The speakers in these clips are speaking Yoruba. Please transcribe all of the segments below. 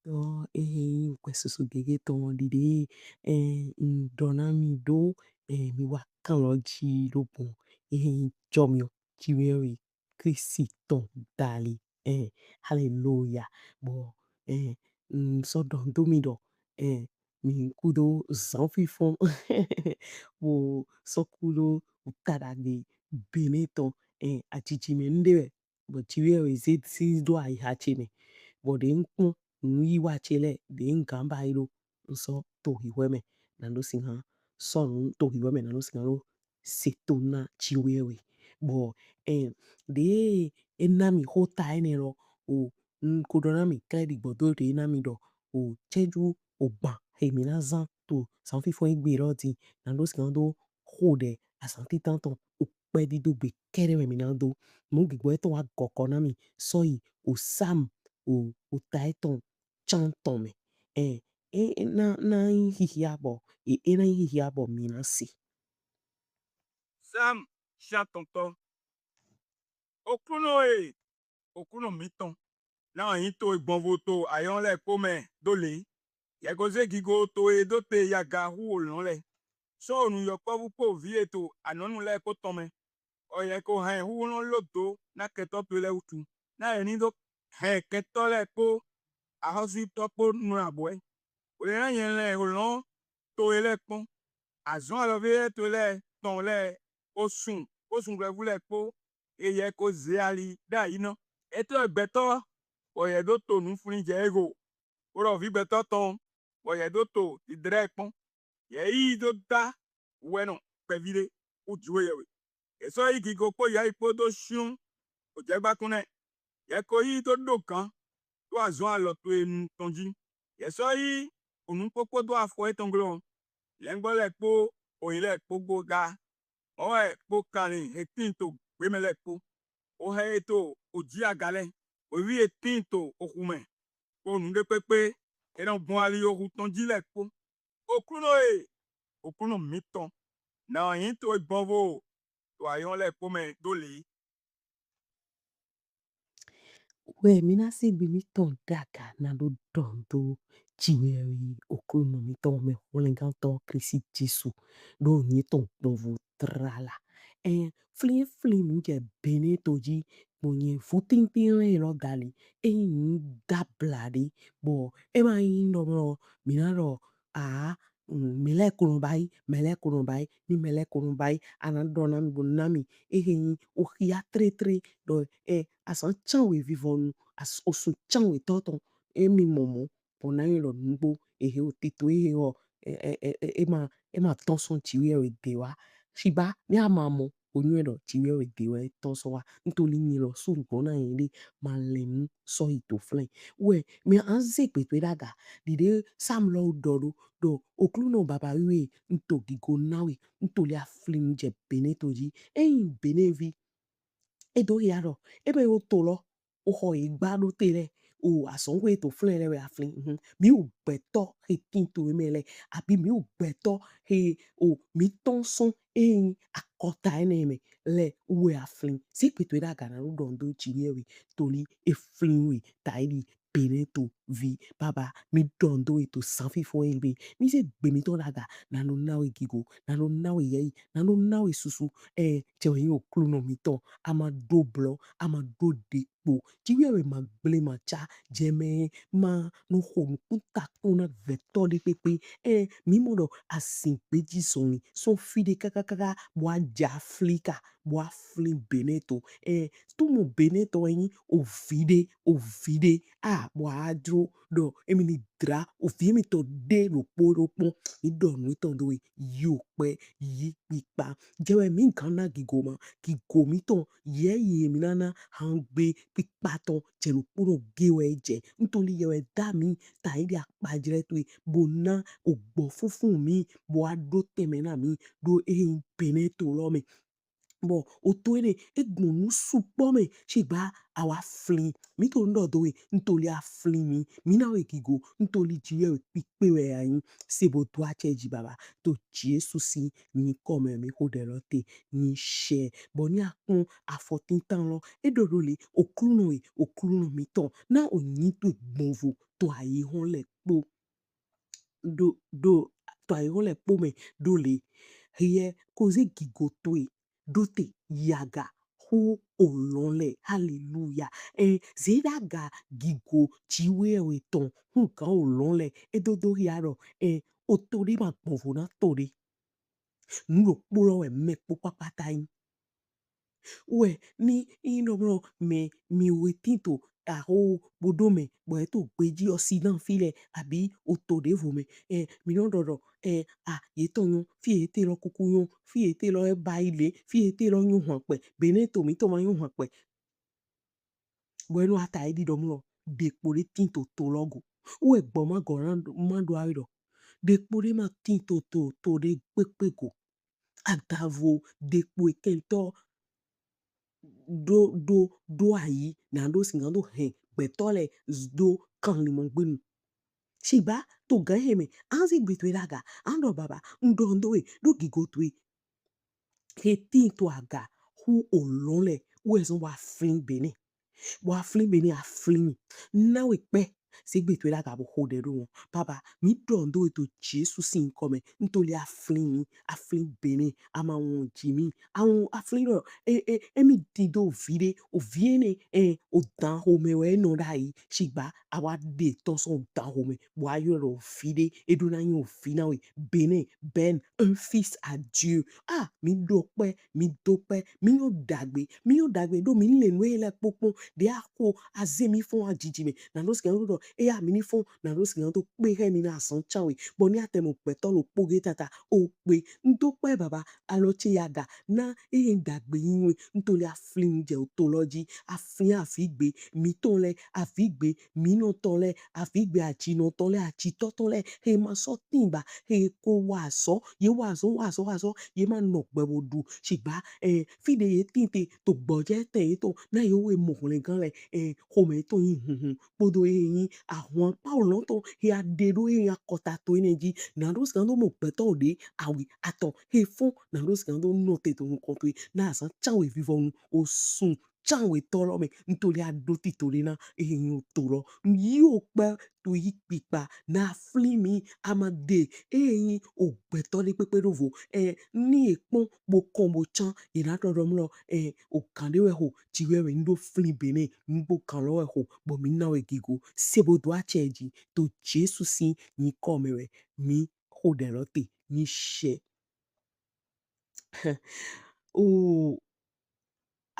Questo suggeritto di donami do mi wakaloji lobo jomio jiwewe Kristo dali hallelujah bo so don domido mi kudo zanfifon wo so kudo utadage beneto achicime ndewe bo jiwewe zid do ai hachime bo de nkun nwiwachele de ngamba ilo nso tohiweme na ndo sinha son tohiweme na ndo sinha lo setona chiwewe bo de enami hota enero o nkodonami kredi gbodo de enami do o cheju ogban hemi na zan to sanfifo igbe rodi na ndo sinha do hode asanti tanton o pedi do be kere me na do mo gigbo eto wa gokonami soyi o sam o taeton chanton me na hihiabo na hihiabo mina si Sam Chatonton. Okuno miton. Na into igbonvoto ayon le pome dole. Yagoze gigo to e dote yaga hu olon le. So nu yo po po vie to anonu le ko tome. O ye ko han hu no lodo na keto to le utu. Na eni do he keto le ko a hosi topo nu aboe. O le na yen le olon to ele pon. Azon alo vie to le ton le osun gbe le po e ye ko ze ali da ina. Eto egbeto o ye do to nu funi je ego. Oro vi beto ton o ye do to ti dre pon. Ye yi do da bueno pe vide u juwe ye we. Eso yi ki go po ya ipo do shun o je gba kunne. Ye ko yi do do kan to azon alo to enu tonji. Ye so yi onu popo do afo etonglo. Lengbo le po o ile po go ga. O e po kani etin to gbe me le po. O he to o ji agale. O vi etin to o kume. O nu de pepe e don bon ali o tonji le po. Okuno miton. Na yin to igbonvo to ayon le po me dole. we mina si bi mi ton daga na do don do chiwewe okuno mi ton me holengan ton krisi jesu do ni ton do vo trala fli fli mi je bene toji bo nye futin tin lo gali yin da blade bo ma yin do mina ro mele kurumbai ni mele kurumbai anadona mi bonami yin o hia tre tre do asan chan we vivonu as osun chan we toton mi momo pona yin lo nugbo o tito o ma ton son chiwe o dewa shiba ni amamo onyu lo chiwe o dewa ton so wa ntoli ni lo sun gona yin le ma lemu so ito flen we mi anze pe to daga dide sam lo do okluno baba we nto gigo nawe ntoli aflim je benetoji benevi edo yaro ebe o tolo o ho igba do tele o asonwe to flen le we aflin mi o gbeto he tin to emele abi mi o gbeto he o mi ton son akota eneme le we aflin si peto da gana ru don do chiwewe toli eflin we taili beneto vi baba mi don do to sanfi fo elbe mi se gbe mi to daga na no nawe gigo na no nawe yei na no nawe susu chewe yin o kluno mi ton ama do blo ama do depo chiwewe ma ble ma cha jeme ma no hom kunta kuna vector de pepe mi modo asin peji soni son fide kaka bwa ja flika bwa flin beneto tu mo beneto yin o vide bwa adro do emi ni dra o fi mi to de lo pon mi do mi ton do yo pe yi pipa jewe mi nkan na gigo mi ton ye mi nana hangbe pipa ton je lo puro gewe je ntoli yewe da mi ta ide apajire to bona ogbo funfun mi bo ado teme na mi do beneto lo mi Bon, otoene egbonu supome shigba awa flin. Mi to ndo doe ntoli a flin mi. Mi na we gigo ntoli jiwe we pikpe we ayin. Sebo to acheji baba. To Jesu si ni kome mi hodelote ni she. Bon ni akon a 14 tan lo. E dodole okluno mi ton. Na o ni to gbonvo to ayi hon le po. To ayi hon le po me dole. Hiye koze gigo toe dote yaga hu olonle hallelujah zeda ga gigo chiwe we ton hu kan olonle edodo yaro otori ma gbonfo na tori nulo polo we me po papata yin we ni inobro mi wetinto aho bodome bo eto gbeji osidan file abi otodevo me mi no dodo ye to yun fi ete lo kuku yun fi ete lo e ba ile fi ete lo yun han pe bene to mi to ma yun han pe bueno ata edi domlo de pore tinto to logo we gbo ma goran ma do aido de pore ma tinto to de pepego adavo de po ekento do ayi na do singando he betole do kan limon gbenu shiba to gan heme anzi gbitwe daga ando baba ndo do gigotwe he tinto aga hu olole wezo wa flin bene wa flin bene a flin na we pe sigbe to daga bo hode ru baba mi dondo to Jesu sin come ntoli a flin bene ama won jimi awon a flin ro mi dido vide o viene o dan home we no dai shigba awa de to son dan home wa yo ro vide eduna yin o fina we bene ben un fils à Dieu mi dúpẹ́, mi yóò dàgbé do mi le nu ele popon de ako azemi fun ajiji me na no sken do e ya mi ni fun na no sken do pe he mi na san chawe bo ni atemo pe to lo poge tata o pe ndúpẹ́ baba aloche yaga na dàgbé yin we ntoli aflin je otoloji afin afigbe mi ton le afigbe mi no ton le afigbe achi no ton le achi to ton le he ma so timba he ko wa so ye wa so ye ma no gbe bodu shigba fide ye tinte to gboje te to na yo we mo le gan le home to yin podo yin àwọn pa olon to he adero yin akota to energy na do skando mo pe to de awi ato he fun na do skando no te to nkan to na san chawe vivon o sun chawe tolo me ntori ado ti tori na yin to ro yi o pe to yi pipa na flimi amade yin o gbe to le pepe rovo ni ekpon bo kon bo chan ina to ro mlo o kan de we ho ti we ndo flin bene ngbo kan lo we ho bo mi na we gigo sebo do acheji to Jesu sin ni come we mi ho de lote ni she o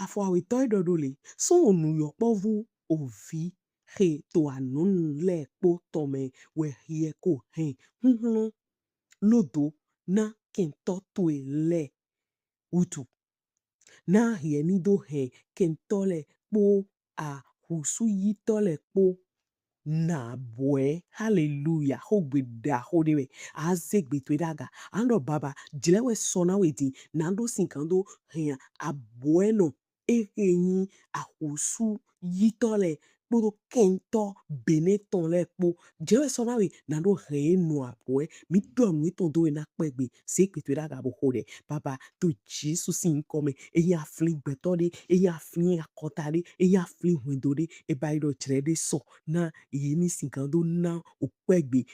afọ awito idodole so onu yo povu ovi he to anon le po tome we hie ko he hunhun lodo na kento to ele utu na hie ni do he kento le po a husu yito le po na bwe hallelujah ho gbeda ho dewe azegbe to daga ando baba jilewe sona wedi nando sinkando hia abueno ehenyi ahusu yitole kporo kento beneton le po jilewe sona we nando he no abwe mi do nu to do na pegbe sekbe to daga bo hode baba to Jesus sin come eya flin betode eya flin akotade eya flin hundode e baido chede so na yini sinkando na opegbe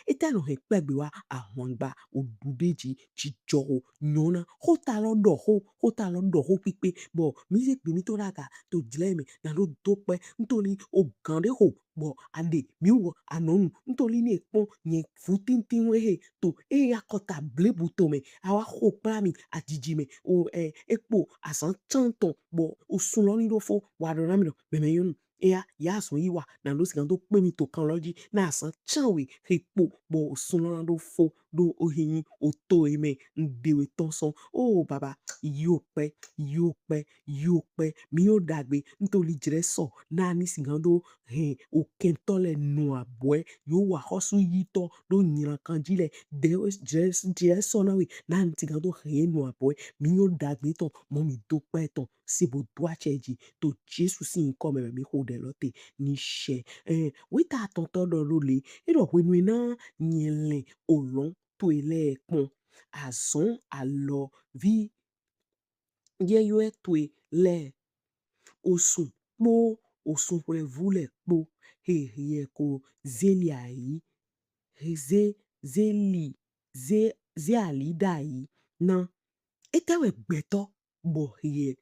etano he pegbe wa ahwangba odudeji chijo nyona hota londo ho pipe bo music bi mi to raga to jleme na lo dope ntoli ogande ho bo ade mi wo anonu ntoli ni ekpon nye futintin we he to yakota blebu to me awa ho pra mi ajiji me ekpo asan chanton bo osun lo ni do fo wa do na mi do be me yonu ya so yiwa na lo sigan to pe mi to kan loji na san chanwe he po bo sun lo do fo do ohin oto eme ndewe tonson oh baba yo pe mi o dagbe nítorí jereso na ni singando o kento le no aboe yo wa hosu yito do nyiran kanjile de jereso na we na ni singando no aboe mi o dagbe ton mo mi do pe ton se bo dwa cheji to Jesu si nko me mi ho de lote ni she wita tonton do lo le ero wenu na nyele olon to ele pon azon alo vi ye yo etwe le osun po osun vule po he ko zelia yi ze alida yi na etewe gbeto bo he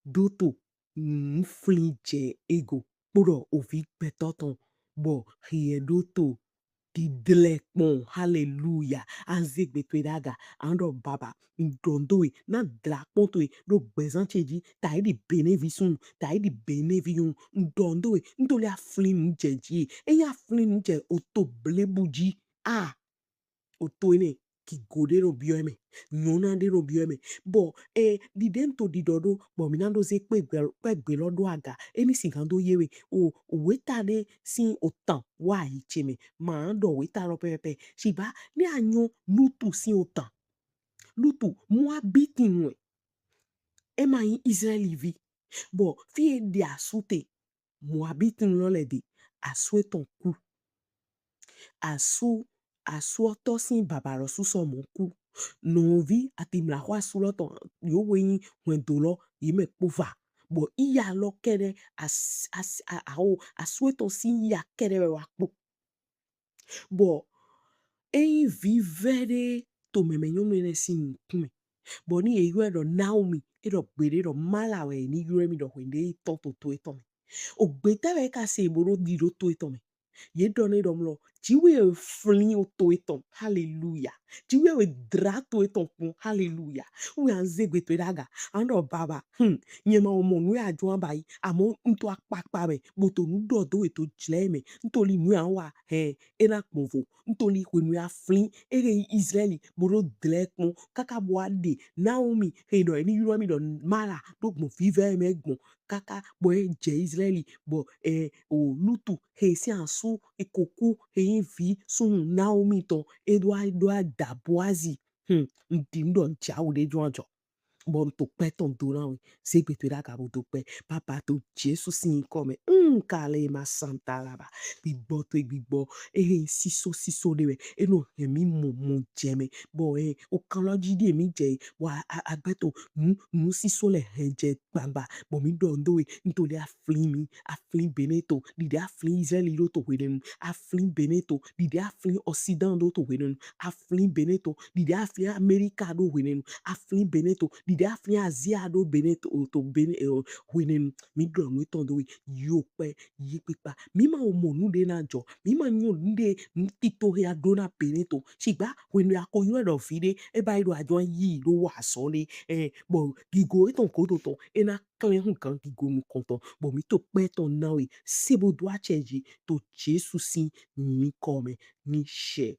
doto mflinje ego poro ovi gbeto ton bo he doto didlekpon hallelujah anzegbe twedaga ando baba ndondoe na dlakpontoe do gbezancheji taidi benevisun taidi beneviun ndondoe ndole aflin jeji eya aflin je oto blebuji oto ene ki gode ro bioeme nyona de ro bioeme bo didento didodo bo minando ze pe lodo aga emi singando yewe o weta de sin otan wa icheme ma ando weta ro pepe shiba ni anyo lutu sin otan lutu moabitin we ema in Israeli vi bo fi de asute moabitin lo le de asweton ku asu oto sin babaro suso mon ku no vi atimla hwa suloton yo wen dolo yime pova bo iya lo kere asweton sin ya kere wa po bo vi vere to memenyo mene sin kume bo ni eyo Naomi edo gbere do malawe ni yuremi do hwende to eto me ogbete we ka se boro di do to eto me ye done domlo jiwe flin o to eton hallelujah jiwe we dra to eton kun hallelujah we anzegbe to daga ando baba nyema omo nu ajo bai amo nto apapa me boto nu do eto jleme nto li nu anwa era kpovo nto li kwenu ya flin ere Israeli boro dlekun kaka boade Naomi do ni yurami do mala do gbo vive me gbon kaka bo je Israeli bo o lutu si ansu ekoku vi sun Naomi ton edwa da boazi ndindo nchawo de jonjo bon to pe ton doran segbe to daga bo to pe papa to Jesu sin come kale ma santa laba gbigbo to gbigbo siso de we eno emi mo jeme bo o kan lo jide mi je wa agbeto nu siso le je gbangba bo mi do we nítorí aflin beneto dide aflin Israeli lo to weden aflin beneto dide aflin Occident do to weden aflin beneto dide aflin America do weden aflin beneto dide aflin Asia do beneto to weden mi do no ton do yo pe yi pipa mi ma o mo nu de na jo mi ma nyo nde tito ya do na beneto shigba when we akoyo do fide e ba do ajo yi do wa so le bo gigo eton ko to ena kan hun kan gigo mu konton bo mi to pe ton na we sebo do acheji to Jesu sin ni come ni she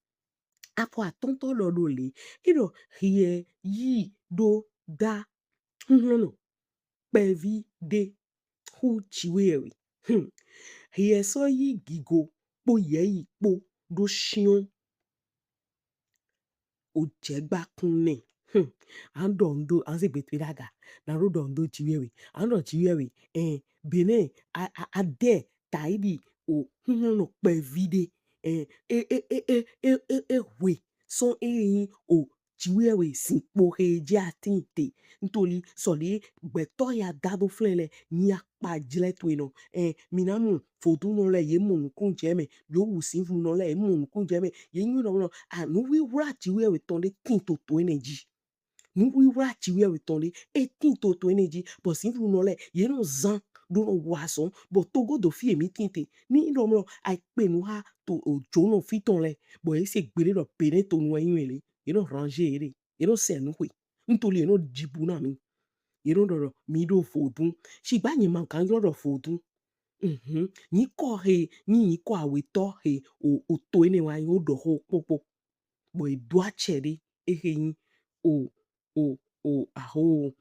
apo atonto lo lo le iro hie yi do da no pevi de hu chiwewe hie so yi gigo po ye yi po do shion o jegba kunne ando ndo anze betwiraga na rodo ndo chiwewe ando chiwewe bene ade taidi o no pevide we so o chiwewe sinpo heje atinte ntoli soli gbeto ya dado flele ni apa jile twino minamu fodu no le ye mo nkun jeme yo wusin fu no le mo nkun jeme ye nyu no anu wi wra chiwewe tonde tinto to energy nu wi wra chiwewe tonde tinto to energy but sin fu no le ye no zan do no wason but togo do fi emi tinte ni no mo ai pe nu ha to ojo no fi ton le bo e se gbere do pere to nu yin ele ye no ranger ere ye no se nu hui ntoli ye no jibu na mi ye no do mi do fodun shigba yin man kan yo do fodun ni ko he ni ko awe to he o to ene wa yo do ho popo bo edua chere eheyin o aho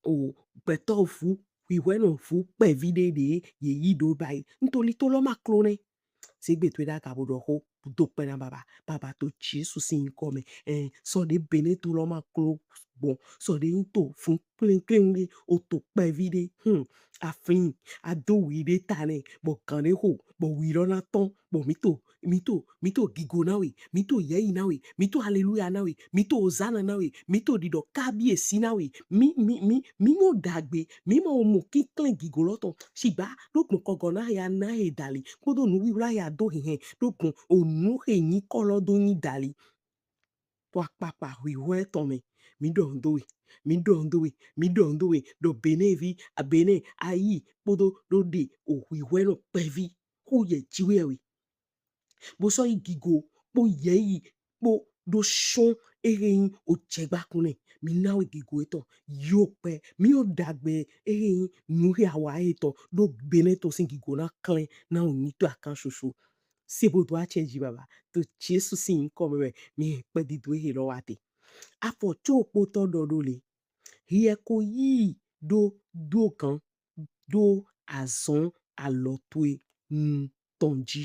o beto fu wiweno fu pe vide de ye yi do bai ntoli to lo maklone segbe to da gabo do ho do pe na baba to Jesus sin come so de bene to lo maklo bon so de into fun clean de o to pe vide afin ado wi de tane bo kan de ho bo wi ro na ton bo mito gigo na we mito ye na we mito hallelujah na we mito hosanna na we mito dido kabi esi na we mi mo dagbe mi mo mo ki clean gigo loton shiba dokun kogo na ya na he dali podo nu wi ra ya do he dokun onu he yin kolo do yin dali to apapa wi we ton mi don do we mi don do we mi don do we do benevi a bene ayi podo do de o wi we no pevi ko ye jiwe we bo so igigo bo yeyi bo do shon ehin o jegbakune mi na igigo eto yo pe mi o dagbe ehin nu ri awa eto do bene to sin gigo na clean na oni to akan shosho sebo do a change baba to Jesus sin come we mi pe di do he lo wate afo cho po to do le hie ko yi do kan do azon alotwe tonji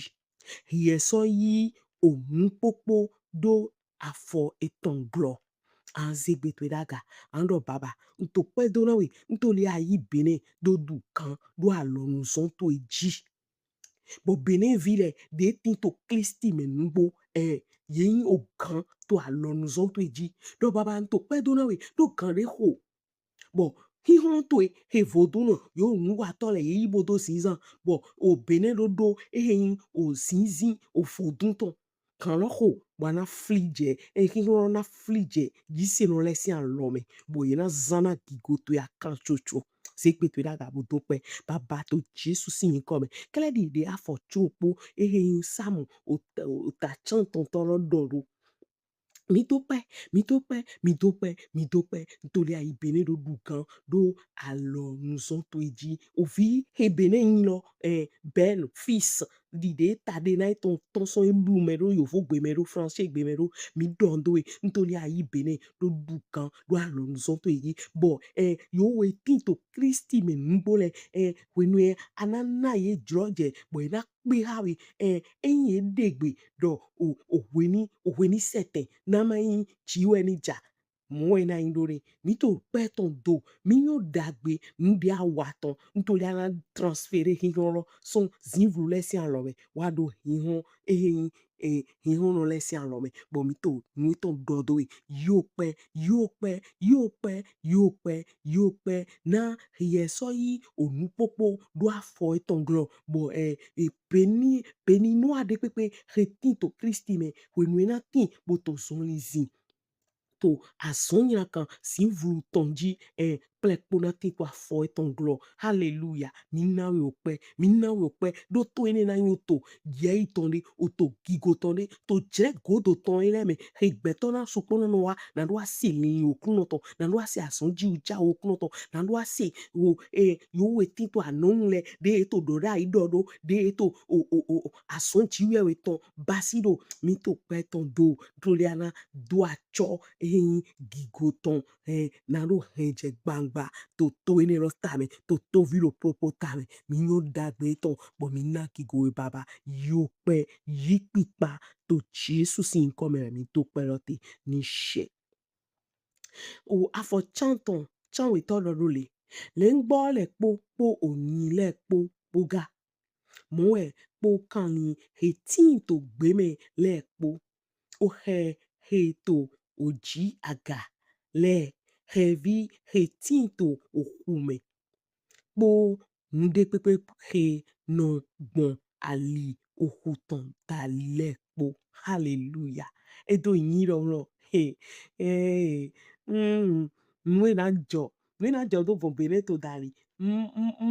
hie so yi ohun popo do afọ etonglo anzegbe to daga ando baba nto pe do na we nto le ayi bene do du kan do alonu son to eji bo bene vile de tin to klisti menugbo yin o kan to alonu son to eji do baba nto pe do na we do kan re ho bo hihun to he voduno yo nuwa to le yi bodo season bo o bene do ehin o sinzin o fodun to kan lo ho wana flije hihun na flije yisi no lesi an lome bo yena zana gigoto ya kan chocho sekpe to da gabo to pe baba to Jesus sin come kele di de afo chopo ehin samu o ta chanton to lo doru mi dúpẹ́, mi dúpẹ́, mi dúpẹ́, mi dúpẹ́ nítorí àìbéné ló dùn kan ló àlọ́nùsán tó èjì òfin ebéné yín lọ bẹ́ẹ̀lù fils dìde tàdé náà tó tán sán ìlú mẹ́rọ yòófó gbèmẹ́rọ français gbèmẹ́rọ mi dọ̀ndó e nítorí àìbéné ló dùn kan ló àlọ́nùsán tó èjì bọ̀ yóò wé tí tó Kristi mẹ́ nígbólẹ̀ wẹ́nu anánáyé jọ́jẹ̀ bọ̀ iná pé hàwé ẹ̀yìn èdègbè dọ̀ òwe ní sẹ̀tẹ̀ nama yin chiwe ni ja mwe na indore mi to pe ton do mi yo dagbe ndi awaton nítorí ana transférer hinoro son zinvlu lesi an lowe wa do hihon hihon no lesi an lowe bo mi to dodo e yo pe na yeso yi onu popo do afo etonglo bo peni no ade pepe retin to Kristi me wenuena tin bo to zonlizi to azonya kan si vuru tonji plekpona te to afo etonglo hallelujah mi nawe ope do to ene na yo to ye itonde o to gigo tonde to je godo ton ele me egbeto na sopona no wa na do ase ni okuno to na do ase asonji uja okuno to na do ase yo wetin to anonle de to do ra idodo de to asonji we ton basido mi to pe ton do toliana do acho gigoton na ro henje gbangba to ene ro tame to vilo popo tame mi yo dagbe ton bo mi na gigo e baba yo pe yi pipa to Jesus sin come mi to pe lote ni she o afo chanton chan we to lo le ngbo le po oni le po ga mo po kan ni hetin to gbe me le po o he to oji aga le hevi hetinto okume po nde pepe he no gbon ali okutan dale po hallelujah edo yin lo mwe na jo do bon bere to dali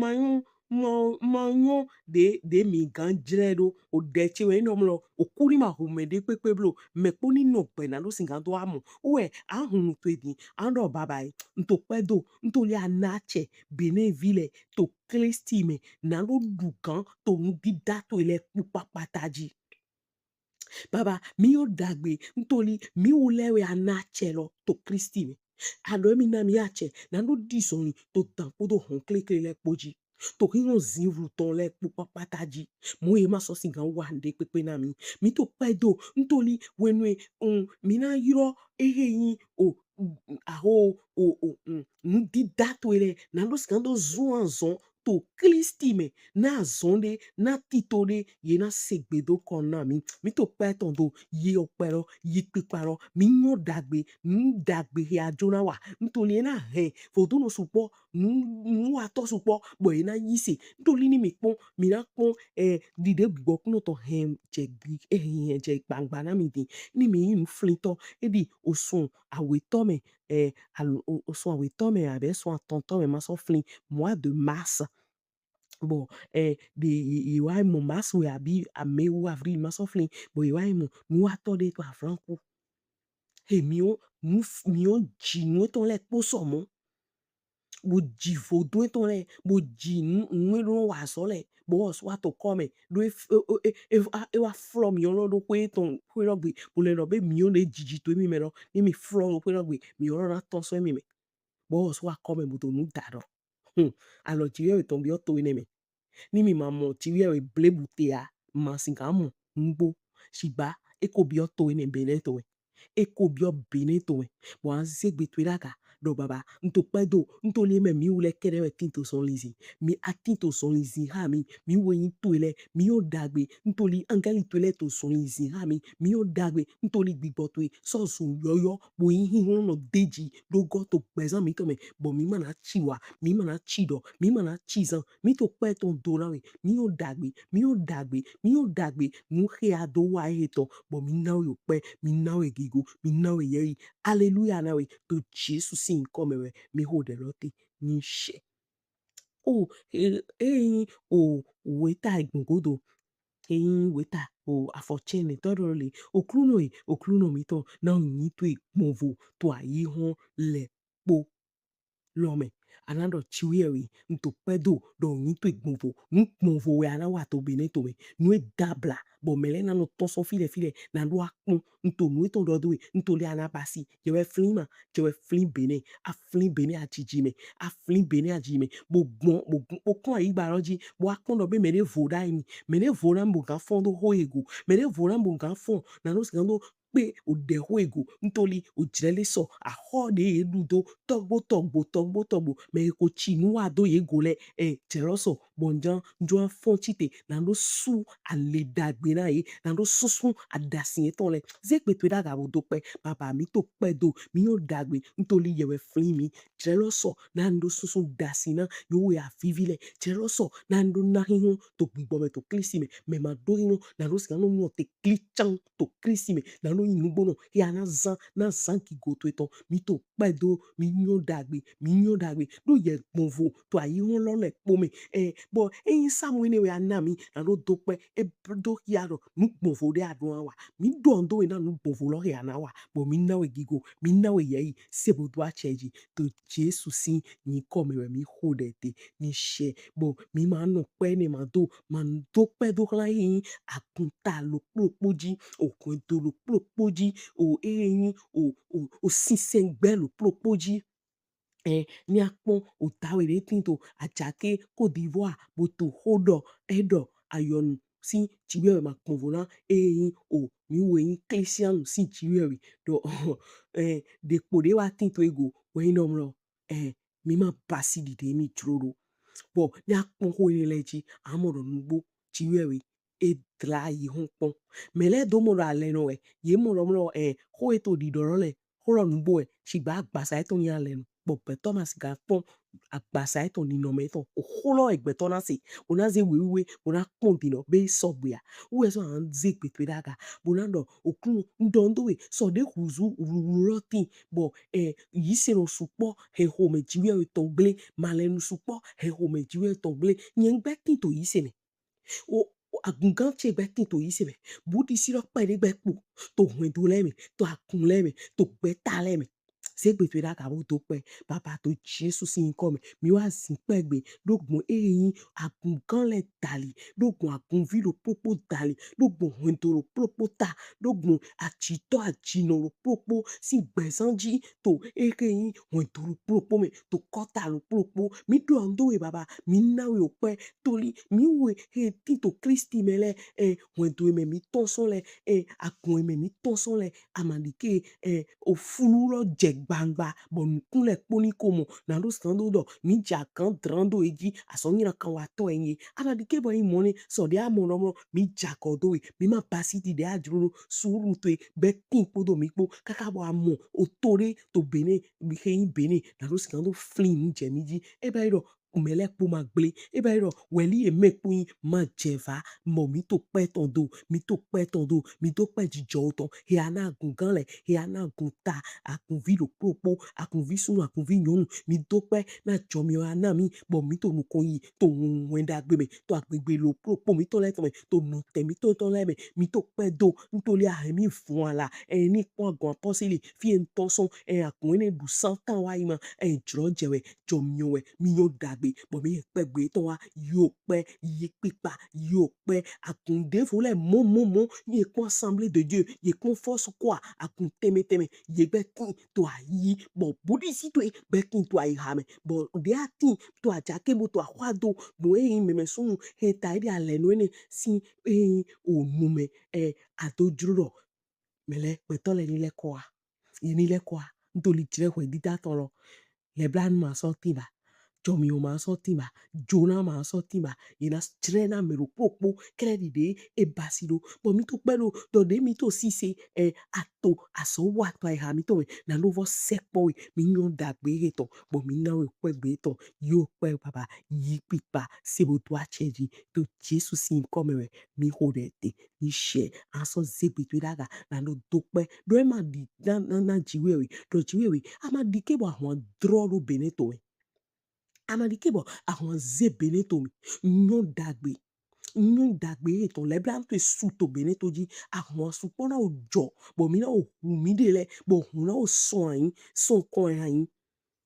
mayon mayon de mi gan jredo o de che we no mlo okuri ma home de pepe blo me po ni no pe na lo singa do amu we ahun to edin ando baba nto pedo nto le anache bene vile to Kristi me na lo dukan to ndi dato ile pupa pataji Baba, mi yo dagbe ntoli mi ulewe anachelo to Kristi me. Ado mi na mi ache na no disoni to tampo do hon klekle le poji. To kino zivru ton le pupa pataji. Mo e ma so singa wande pepe na mi. Mi to pedo ntoli wenwe mi na yiro ehe yin aho ndi datwele na no skando zuan zon to Kristi me na zonde na titore ye na segbedo kon na mi to peton do ye opero ye piparo mi no dagbe he ajona wa ntoli na he fodo no supo nu ato supo bo na yise ntoli ni mi pon mi na pon dide gbo kuno to hem je je gbangba na mi din ni mi yin flinto edi osun aweto me osun aweto me abe son tonton me ma so flin mois de mars. Bon, iwa mo mars we abi a mai ou avril ma so flin bo iwa mo nu ato de to afranco he mi o ji nu ton le po so mo bo ji fodo ton le bo ji nu ro wa so le bo so wa to come do e wa flow mi ro do pe ton pe ro gbe bo le ro be mi o le jiji to mi me ro ni mi flow pe ro gbe mi ro na ton so mi me bo so wa come bo to nu da ro alo ti yo ton bi o to ni me ni mi mamo ti wi e blebute a ma singamo ngbo shiba eko bi oto ene beneto we eko bi o beneto we bo an zegbe to daga do baba nto pedo nto le me mi ule kere we tinto son lizi mi atinto son lizi ha mi we yin to ile mi o dagbe nto li angali to ile to son lizi ha mi o dagbe nto li gbigbo to e so sun yoyo bo yin hin no deji do go to pezan mi to me bo mi mana chiwa mi mana chido mi mana chizan mi to pe ton do na we mi o dagbe mi o dagbe mi o dagbe nu he ado wa he to bo mi na we pe mi na we gigo mi na we yeri hallelujah na we to Jesus sin come we mi ho de rote ni she o o weta igungodo eyin weta o afọchene tọrọle okruno mi to na yin to igbonvo to ayi hon le po lome anando chiwewe nto pedo do nito igbonvo ngbonvo we ana wa to beneto we nu e dabla bo mele na no to so file na do akun nto nu to do do nto le ana basi je we flin bene a jijime a flin bene a jime bo kon ayi baroji bo akun do be mele voda imi mele voda mbo kan fon do hoego mele voda mbo kan fon na no skando pe o de hoego ntoli o jirele so a ho de eludo togbo me ko chinu ado ye gole jeroso bonjan njo fon chite na no su ale dagbe na ye na no susun adasin eton le zekpe to daga bo do pe baba mi to pe do mi o dagbe ntoli yewe flin mi jeroso na ndo susun dasin na yo we afivile jeroso na ndo na hihun to gbigbo me to klisi me ma do hinu na no sika no no te klichan to krisi me na no yin gbono ya na zan ki go to eton mi to pe do mi nyo dagbe do ye gbonvo to ayi won lo le po me bo eyin samu ni we anami na do do pe do yaro nu gbonvo de adun wa mi do ndo we na nu gbonvo lo ya na wa bo mi na we gigo mi na we ye se bo do a cheji to Jesus sin ni come we mi ho de te ni she bo mi ma no pe ni ma do pe do kan yin akunta lo poji okun do lo poji o eyin o sisen gbe lo poji ni akpon otawere tinto achake Côte d'Ivoire boto hodo edo ayonu si chiwe ma konvona mi we Christian si chiwe do de pode wa tinto ego we no mro mi ma pasi di de mi troro bo ni akpon ho ni leji amoro nugbo chiwe e dra yi hon pon mele do mo ra le no ye mo ro mro ho eto di doro le ho ro nugbo shigba agbasa eto ni ale no bo pe thomas ga pon agbasa eto ni no meto o holo egbe to na se ona ze we ona pon di no be so gbe we so an ze gbe pe daga bo na do okun ndo we so de huzu roti bo yi se no supo he ho me jiwe to gble male no supo he ho me jiwe to gble yen gbe tin to yi se me o agungan che gbe tin to yi se me bu di si ro pe de gbe pu to hun do le me to akun le me to gbe ta le me Segbe to da ka bo to pe. Baba to Jesu si nko mi. Mi wa sin pegbe. Dogun eyin agun gan le dali. Dogun agun vilo popo dali. Dogun hwentoro popo ta. Dogun achito achinoro popo si gbesanji to ekeyin hwentoro popo me to kota lo popo. Mi do ando we baba. Mi nawe ope toli mi we he ti to Kristi mele hwento me mi tonson le akun me mi tonson le amandike ofululo je gbangba bon kunle poni komo na do stando do mi ja kan drando eji asonyira kan wa to enye amandike bo imoni so de amono mi ja kodo we mi ma pasiti de ajuru suru to be kin podo mi po kaka bo amo otore to bene mi hein bene na do stando flin je mi ji e ba iro umele po ma gble e ba iro weli e mekun ma jeva mo mi to pe tondo mi to pe tondo mi to pe jijo ton he ana gun gan le he ana gun ta akun vi lo popo akun vi sunu akun vi nyonu mi to pe na jo mi ana mi bo mi to nu kon yi to wenda gbe me to agbegbe lo popo mi to le ton me to nu te mi to ton le me mi to pe do nítorí a mi fún ala ni pon agun apostle fi en toson akun ne bu santan wa ima jro jewe jo mi we mi yo dagbe bo mi pe gbe ton wa yo pe ye pipa yo pe akunde fole mo ye kon assemblée de Dieu ye kon force quoi akun teme teme ye be kin to ayi bo budi si to be kin to ayi ha me bo de atin to ajake bo to akwado bo me me sunu he ta ide ale no ne si onu me adojuro mele petole ni le kwa ye ni le kwa ntoli jire kwe dita tolo le blan ma so tiba jomi o ma so timba jona ma so timba ina strena mero popo kredi de e basilo bo mi to pelo do de mi to si se ato aso wa to ai ha mi to we na no vo sepo we mi yon dagbe he to bo mi na we pe gbe to yo pe baba yi pipa se bo to acheji to Jesu si nko me we mi hodete mi she aso zegbe to daga na no do pe do e ma di na jiwe we do jiwe we ama di ke bo ahon dro lo beneto we amadikebo ahon zebele to mi nyo dagbe nyo dagbe to lebran to su to bene to ji ahon su pona ojo bo mi na o hu mi de le bo hu na o so kon yin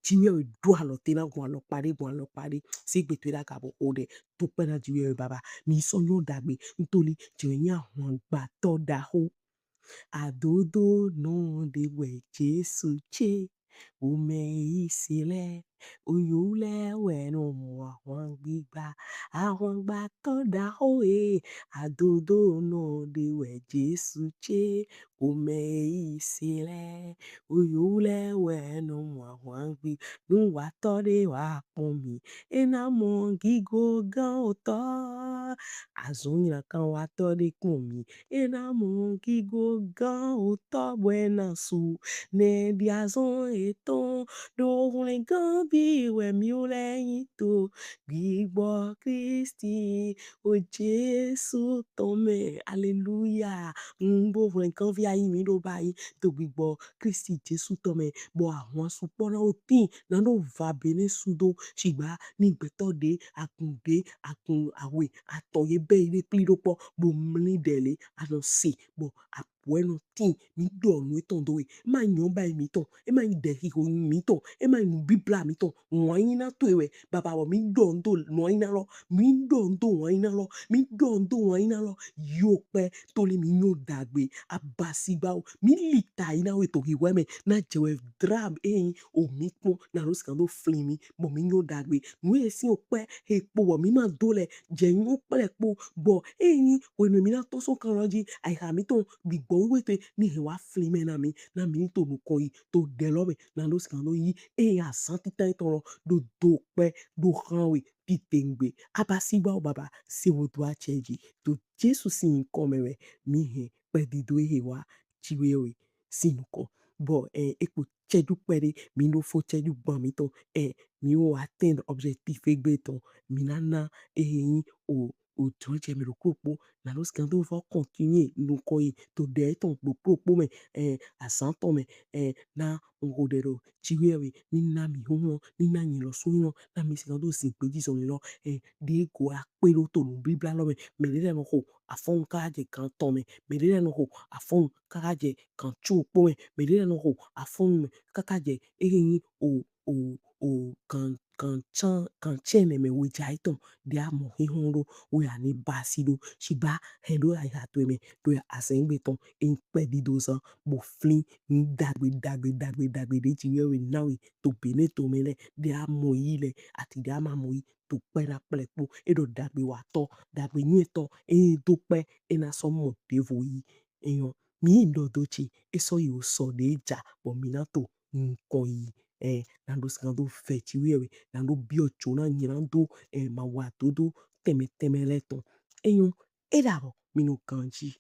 jiwe we do alo te na gun alo pare sigbe to da ka bo ode to pe na jiwe we baba mi so nyo dagbe ntoli jiwe yin ahon gba to da ho adodo no de we Jesu che ume isile oyule wenu ahon gbigba ahon gba to da ho adodo no de we Jesu che ume isile oyule wenu ahon gbi nu wa to de wa pon mi ena mo gigo gan o to azun kan wa to de kun mi ena mo gigo gan o to buena su ne diazon eton do gan bi we mi o leyin to gbigbo Kristi o Jesu to me hallelujah bo kan vi ayi mi do bayi to gbigbo Kristi Jesu to me bo àwọn supona otin na no va bene sudo shigba ni gbeto de akun awe atoye be ile pliropo bo mni dele ano si bo apueno tin mi do nu eton do ma yan ba mi ton e ma de hi ho mi ton e ma nu bibla mi ton won yin na to ewe baba wo mi do ndo no yin na lo mi do ndo won yin na lo mi do ndo won yin na lo yo pe to le mi no dagbe abasigba o mi lita ina we to hi we me na jewe dram o mi pon na ro skando flimi bo mi no dagbe nu e si o pe epo wo mi ma dole je yin pe po bo we no mi na to so kan roji ai ha mi ton gbigbo wete mi he wa flime na mi to nu ko yi to de lo me na lo skando yi asan titan ton do pe do han we pitengbe abasigba o baba se wo do acheji to Jesu si nko me we mi he pe di do he wa jiwe we sinuko bo ekpo chedu pere mi no fo chedu gban mi ton mi o atteindre objectif egbe ton mi nana yin o Otuoche me rokropo na lo skando va continuer no koi to deton do propo me asanto me na ngodero chiwewe ni na mi hono ni na yin lo suno na mi skando sin peji so mi lo de ko apero to no bibla lo me le no ho afon ka je kan to me le no ho afon ka je kan chu po me le no ho afon me ka je eyin kan chene me we jaiton de amo hihondo we ani basido shiba hendo ya to me do ya asengbe ton en pe dido san mo flin ni dagbe de ti we nawe to bene to me le de amo yi le ati de ama mo yi to pe na plepo e do dagbe wa to dagbe ni to to pe e na so mo de vo yi eyan mi ndo dochi eso yi o so de ja bo mi na to nkan yi na do skando fe ti we na do bi ocho na nyirando ma wa todo teme teme leton eyan e daro mi no kanji